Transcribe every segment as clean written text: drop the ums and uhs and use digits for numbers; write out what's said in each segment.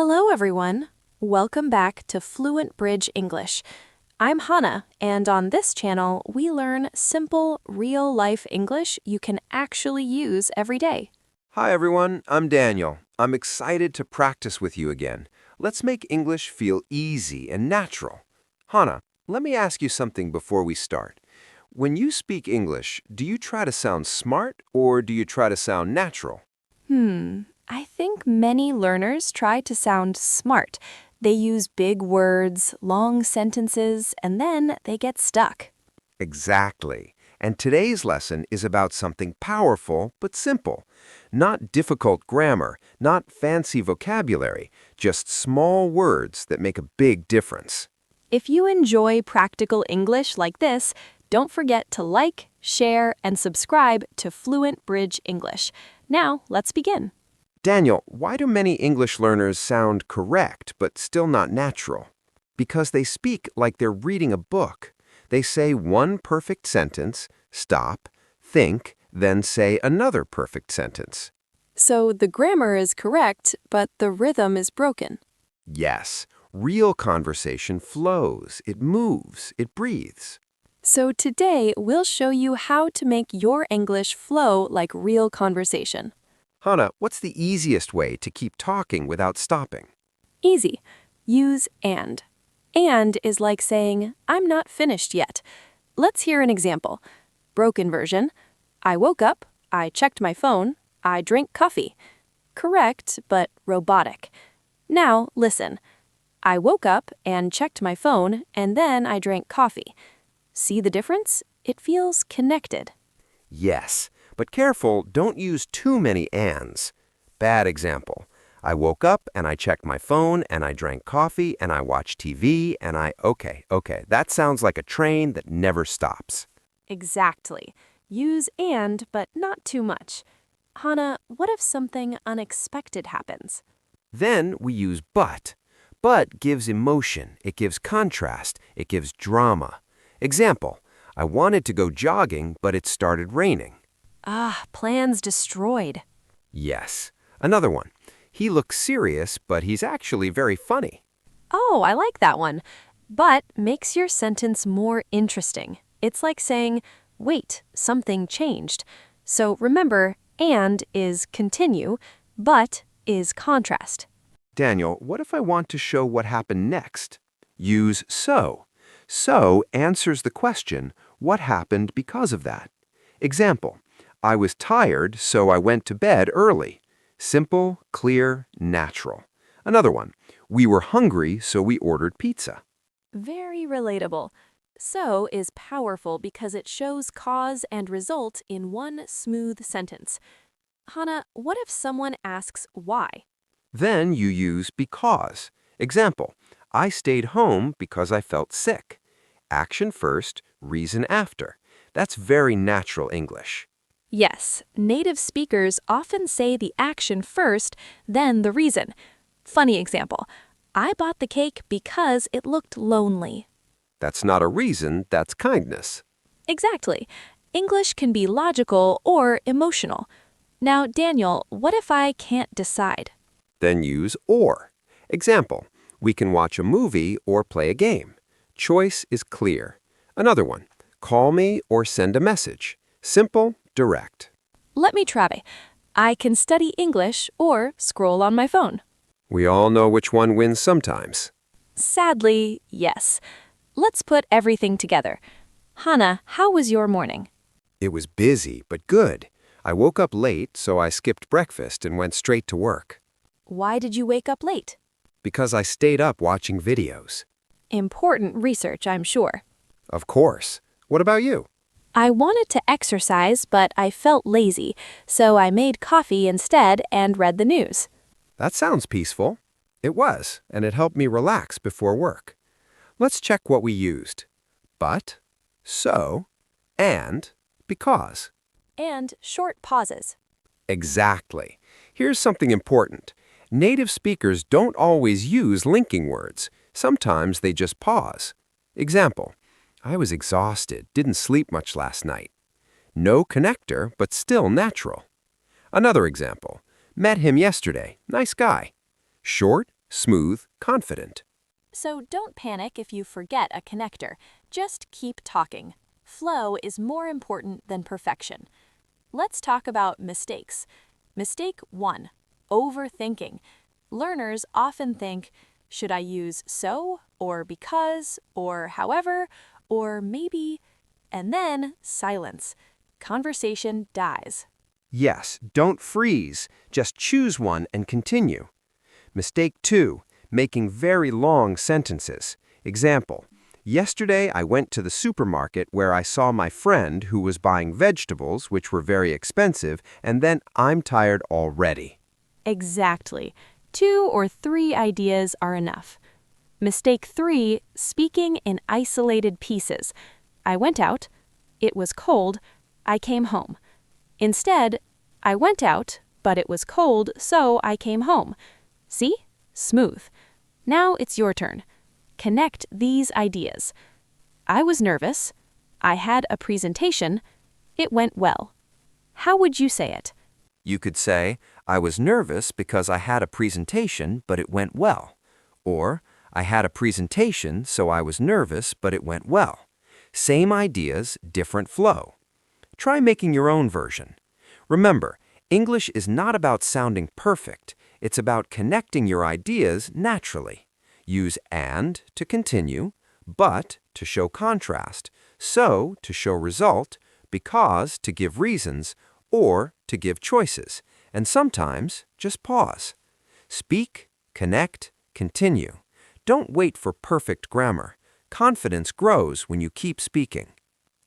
Hello, everyone. Welcome back to Fluent Bridge English. I'm Hannah, and on this channel, we learn simple, real-life English you can actually use every day. Hi everyone, I'm Daniel. I'm excited to practice with you again. Let's make English feel easy and natural. Hannah, let me ask you something before we start. When you speak English, do you try to sound smart or do you try to sound natural? I think many learners try to sound smart. They use big words, long sentences, and then they get stuck. Exactly. And today's lesson is about something powerful but simple. Not difficult grammar, not fancy vocabulary, just small words that make a big difference. If you enjoy practical English like this, don't forget to like, share, and subscribe to Fluent Bridge English. Now, let's begin. Daniel, why do many English learners sound correct but still not natural? Because they speak like they're reading a book. They say one perfect sentence, stop, think, then say another perfect sentence. So the grammar is correct, but the rhythm is broken. Yes, real conversation flows, it moves, it breathes. So today, we'll show you how to make your English flow like real conversation. Hannah, what's the easiest way to keep talking without stopping? Easy. Use and. And is like saying, I'm not finished yet. Let's hear an example. Broken version. I woke up, I checked my phone, I drank coffee. Correct, but robotic. Now, listen. I woke up and checked my phone, and then I drank coffee. See the difference? It feels connected. Yes, but careful, don't use too many ands. Bad example. I woke up and I checked my phone and I drank coffee and I watched TV and Okay, that sounds like a train that never stops. Exactly. Use and, but not too much. Hannah, what if something unexpected happens? Then we use but. But gives emotion, it gives contrast, it gives drama. Example, I wanted to go jogging, but it started raining. Plans destroyed. Yes. Another one. He looks serious, but he's actually very funny. Oh, I like that one. But makes your sentence more interesting. It's like saying, wait, something changed. So remember, and is continue, but is contrast. Daniel, what if I want to show what happened next? Use so. So answers the question, what happened because of that? Example, I was tired, so I went to bed early. Simple, clear, natural. Another one, we were hungry, so we ordered pizza. Very relatable. So is powerful because it shows cause and result in one smooth sentence. Hannah, what if someone asks why? Then you use because. Example, I stayed home because I felt sick. Action first, reason after. That's very natural English. Yes, native speakers often say the action first, then the reason. Funny example, I bought the cake because it looked lonely. That's not a reason, that's kindness. Exactly. English can be logical or emotional. Now, Daniel, what if I can't decide? Then use or. Example, we can watch a movie or play a game. Choice is clear. Another one, call me or send a message. Simple, direct. Let me try. I can study English or scroll on my phone. We all know which one wins sometimes. Sadly, yes. Let's put everything together. Hannah, how was your morning? It was busy, but good. I woke up late, so I skipped breakfast and went straight to work. Why did you wake up late? Because I stayed up watching videos. Important research, I'm sure. Of course. What about you? I wanted to exercise, but I felt lazy, so I made coffee instead and read the news. That sounds peaceful. It was, and it helped me relax before work. Let's check what we used. But, so, and, because. And short pauses. Exactly. Here's something important. Native speakers don't always use linking words. Sometimes they just pause. Example, I was exhausted, didn't sleep much last night. No connector, but still natural. Another example, met him yesterday, nice guy. Short, smooth, confident. So don't panic if you forget a connector. Just keep talking. Flow is more important than perfection. Let's talk about mistakes. Mistake 1. Overthinking. Learners often think, should I use so, or because, or however, or maybe, and then silence. Conversation dies. Yes, don't freeze. Just choose one and continue. Mistake 2. Making very long sentences. Example, yesterday I went to the supermarket where I saw my friend who was buying vegetables, which were very expensive, and then I'm tired already. Exactly. 2 or 3 ideas are enough. Mistake 3, speaking in isolated pieces. I went out. It was cold. I came home. Instead, I went out, but it was cold, so I came home. See? Smooth. Now it's your turn. Connect these ideas. I was nervous. I had a presentation. It went well. How would you say it? You could say, I was nervous because I had a presentation, but it went well. Or, I had a presentation, so I was nervous, but it went well. Same ideas, different flow. Try making your own version. Remember, English is not about sounding perfect. It's about connecting your ideas naturally. Use and to continue, but to show contrast, so to show result, because to give reasons, or to give choices, and sometimes just pause. Speak, connect, continue. Don't wait for perfect grammar. Confidence grows when you keep speaking.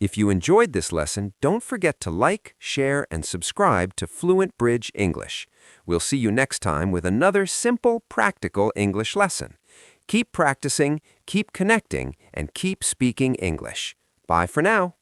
If you enjoyed this lesson, don't forget to like, share, and subscribe to Fluent Bridge English. We'll see you next time with another simple, practical English lesson. Keep practicing, keep connecting, and keep speaking English. Bye for now.